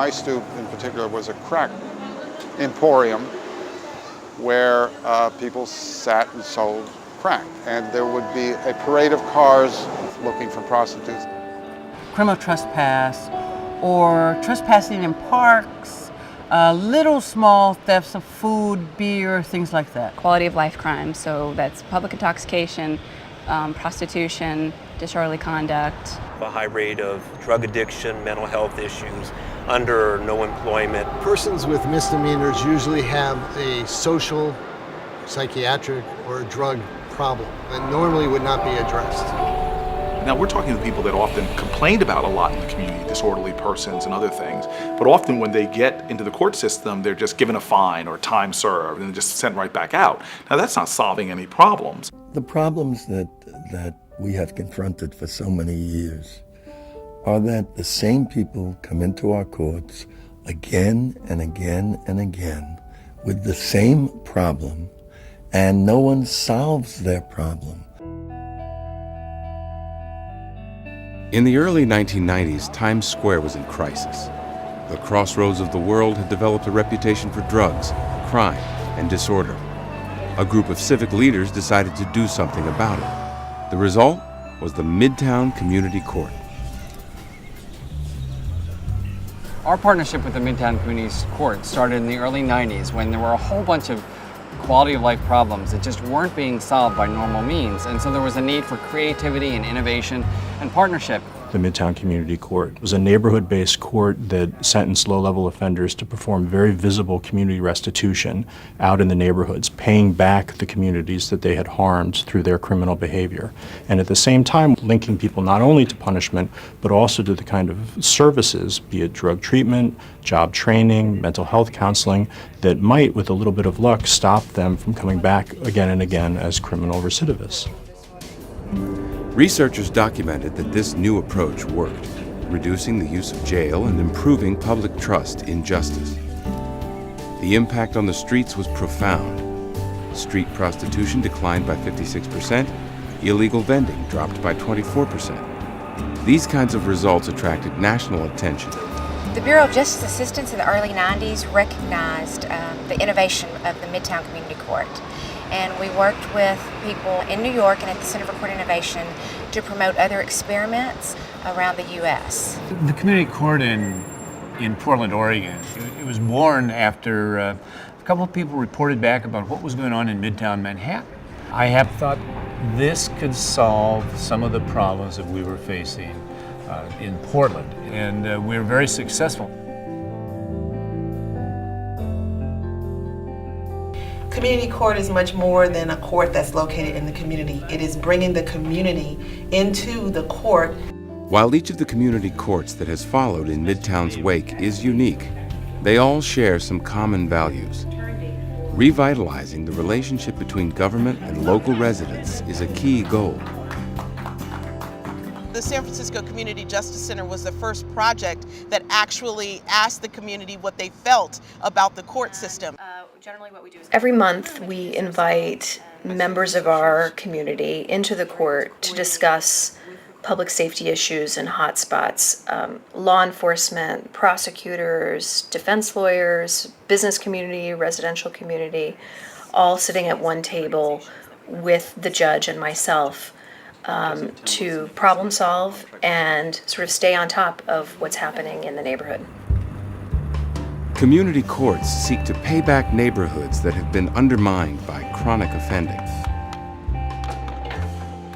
my stoop in particular was a crack emporium where people sat and sold crack. And there would be a parade of cars looking for prostitutes. Criminal trespass or trespassing in parks, little small thefts of food, beer, things like that. Quality of life crimes, so that's public intoxication, prostitution, disorderly conduct. A high rate of drug addiction, mental health issues, under or no employment. Persons with misdemeanors usually have a social, psychiatric, or drug problem that normally would not be addressed. Now, we're talking to people that often complained about a lot in the community, disorderly persons and other things, but often when they get into the court system, they're just given a fine or time served and just sent right back out. Now, that's not solving any problems. The problems that we have confronted for so many years are that the same people come into our courts again and again and again with the same problem, and no one solves their problem. In the early 1990s, Times Square was in crisis. The crossroads of the world had developed a reputation for drugs, crime, and disorder. A group of civic leaders decided to do something about it. The result was the Midtown Community Court. Our partnership with the Midtown Community Court started in the early 90s when there were a whole bunch of quality of life problems that just weren't being solved by normal means. And so there was a need for creativity and innovation and partnership. The Midtown Community Court was a neighborhood-based court that sentenced low-level offenders to perform very visible community restitution out in the neighborhoods, paying back the communities that they had harmed through their criminal behavior. And at the same time, linking people not only to punishment, but also to the kind of services, be it drug treatment, job training, mental health counseling, that might, with a little bit of luck, stop them from coming back again and again as criminal recidivists. Researchers documented that this new approach worked, reducing the use of jail and improving public trust in justice. The impact on the streets was profound. Street prostitution declined by 56%, illegal vending dropped by 24%. These kinds of results attracted national attention. The Bureau of Justice Assistance in the early 90s recognized the innovation of the Midtown Community Court. And we worked with people in New York and at the Center for Court Innovation to promote other experiments around the U.S. The community court in Portland, Oregon, it was born after a couple of people reported back about what was going on in Midtown Manhattan. I have thought this could solve some of the problems that we were facing in Portland, and we were very successful. Community court is much more than a court that's located in the community. It is bringing the community into the court. While each of the community courts that has followed in Midtown's wake is unique, they all share some common values. Revitalizing the relationship between government and local residents is a key goal. The San Francisco Community Justice Center was the first project that actually asked the community what they felt about the court system. Every month we invite members of our community into the court to discuss public safety issues and hotspots. Law enforcement, prosecutors, defense lawyers, business community, residential community, all sitting at one table with the judge and myself to problem solve and sort of stay on top of what's happening in the neighborhood. Community courts seek to pay back neighborhoods that have been undermined by chronic offending.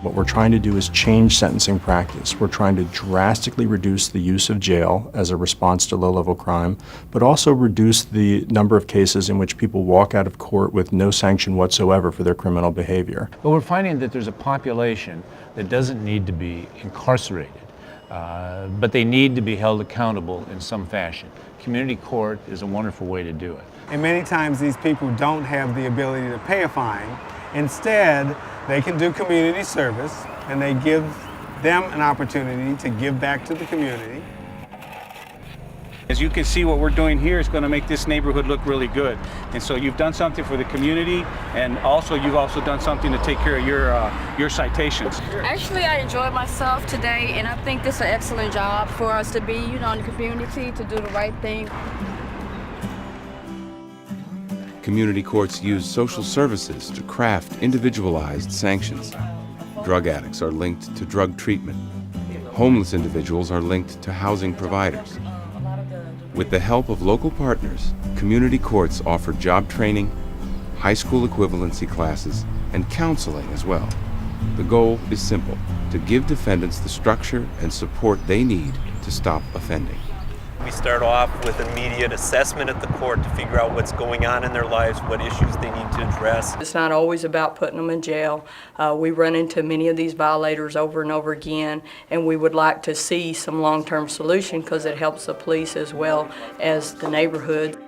What we're trying to do is change sentencing practice. We're trying to drastically reduce the use of jail as a response to low-level crime, but also reduce the number of cases in which people walk out of court with no sanction whatsoever for their criminal behavior. But we're finding that there's a population that doesn't need to be incarcerated, but they need to be held accountable in some fashion. Community court is a wonderful way to do it. And many times these people don't have the ability to pay a fine. Instead, they can do community service, and they give them an opportunity to give back to the community. As you can see, what we're doing here is going to make this neighborhood look really good. And so you've done something for the community, and also you've also done something to take care of your citations. Actually, I enjoyed myself today, and I think this is an excellent job for us to be, in the community, to do the right thing. Community courts use social services to craft individualized sanctions. Drug addicts are linked to drug treatment. Homeless individuals are linked to housing providers. With the help of local partners, community courts offer job training, high school equivalency classes, and counseling as well. The goal is simple: to give defendants the structure and support they need to stop offending. We start off with immediate assessment at the court to figure out what's going on in their lives, what issues they need to address. It's not always about putting them in jail. We run into many of these violators over and over again, and we would like to see some long-term solution because it helps the police as well as the neighborhood.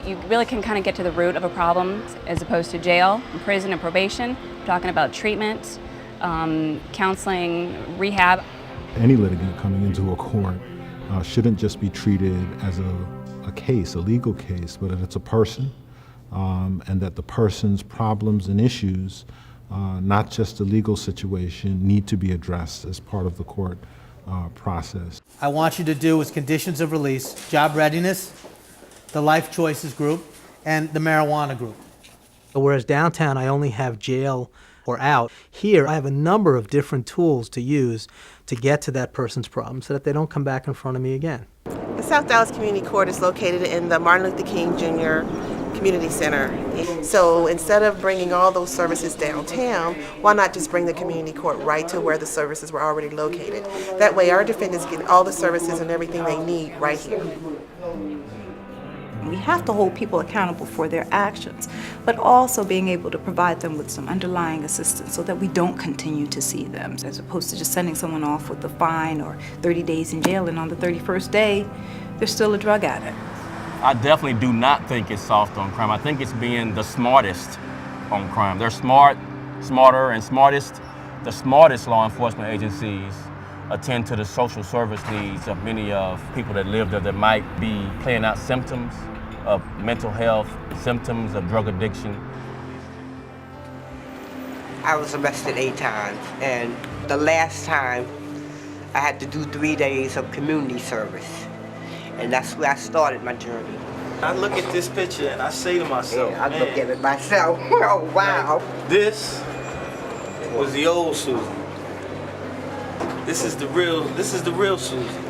You really can kind of get to the root of a problem as opposed to jail, prison, and probation. We're talking about treatment, counseling, rehab. Any litigant coming into a court shouldn't just be treated as a case, a legal case, but that it's a person, and that the person's problems and issues, not just a legal situation, need to be addressed as part of the court process. I want you to do is conditions of release, job readiness, the life choices group, and the marijuana group. Whereas downtown I only have jail or out, here I have a number of different tools to use to get to that person's problem so that they don't come back in front of me again. The South Dallas Community Court is located in the Martin Luther King Jr. Community Center. So instead of bringing all those services downtown, why not just bring the community court right to where the services were already located? That way our defendants get all the services and everything they need right here. We have to hold people accountable for their actions, but also being able to provide them with some underlying assistance so that we don't continue to see them, as opposed to just sending someone off with a fine or 30 days in jail, and on the 31st day, they're still a drug addict. I definitely do not think it's soft on crime. I think it's being the smartest on crime. They're smarter and smartest. The smartest law enforcement agencies attend to the social service needs of many of people that live there that might be playing out symptoms of mental health, symptoms of drug addiction. I was arrested 8 times, and the last time I had to do 3 days of community service, and that's where I started my journey. I look at this picture and I say to myself, I look at it myself, oh wow. Like, this was the old Susan. This is the real Susan.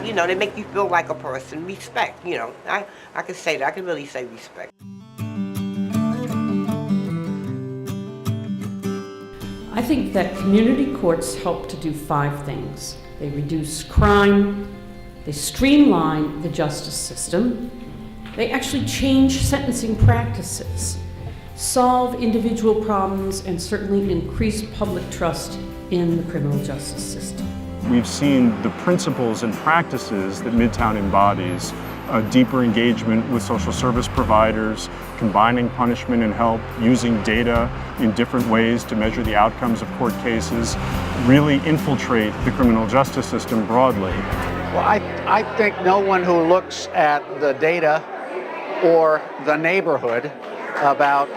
You know, they make you feel like a person. Respect, you know. I can say that. I can really say respect. I think that community courts help to do 5 things. They reduce crime, they streamline the justice system, they actually change sentencing practices, solve individual problems, and certainly increase public trust in the criminal justice system. We've seen the principles and practices that Midtown embodies, a deeper engagement with social service providers, combining punishment and help, using data in different ways to measure the outcomes of court cases, really infiltrate the criminal justice system broadly. Well, I think no one who looks at the data or the neighborhood about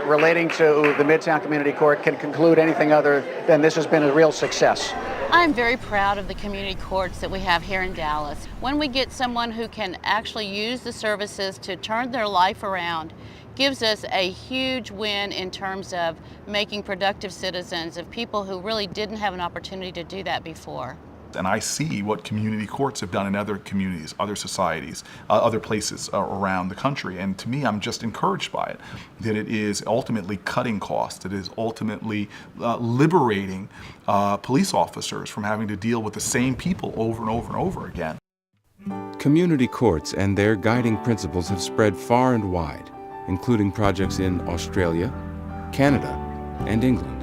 relating to the Midtown Community Court can conclude anything other than this has been a real success. I'm very proud of the community courts that we have here in Dallas. When we get someone who can actually use the services to turn their life around, gives us a huge win in terms of making productive citizens, of people who really didn't have an opportunity to do that before. And I see what community courts have done in other communities, other societies, other places around the country. And to me, I'm just encouraged by it, that it is ultimately cutting costs. It is ultimately liberating police officers from having to deal with the same people over and over and over again. Community courts and their guiding principles have spread far and wide, including projects in Australia, Canada, and England.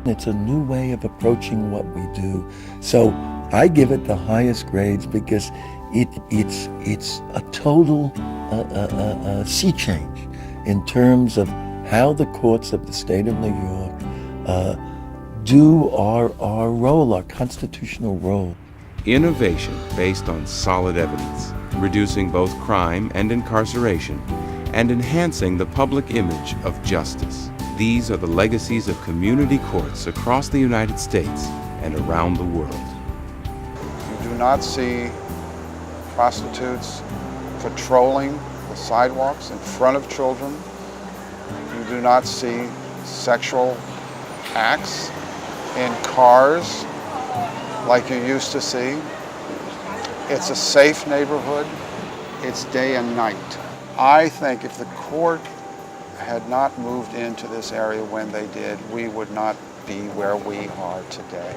It's a new way of approaching what we do. So I give it the highest grades because it's a total sea change in terms of how the courts of the state of New York do our role, our constitutional role. Innovation based on solid evidence, reducing both crime and incarceration, and enhancing the public image of justice. These are the legacies of community courts across the United States and around the world. You do not see prostitutes patrolling the sidewalks in front of children. You do not see sexual acts in cars like you used to see. It's a safe neighborhood. It's day and night. I think if the court had not moved into this area when they did, we would not be where we are today.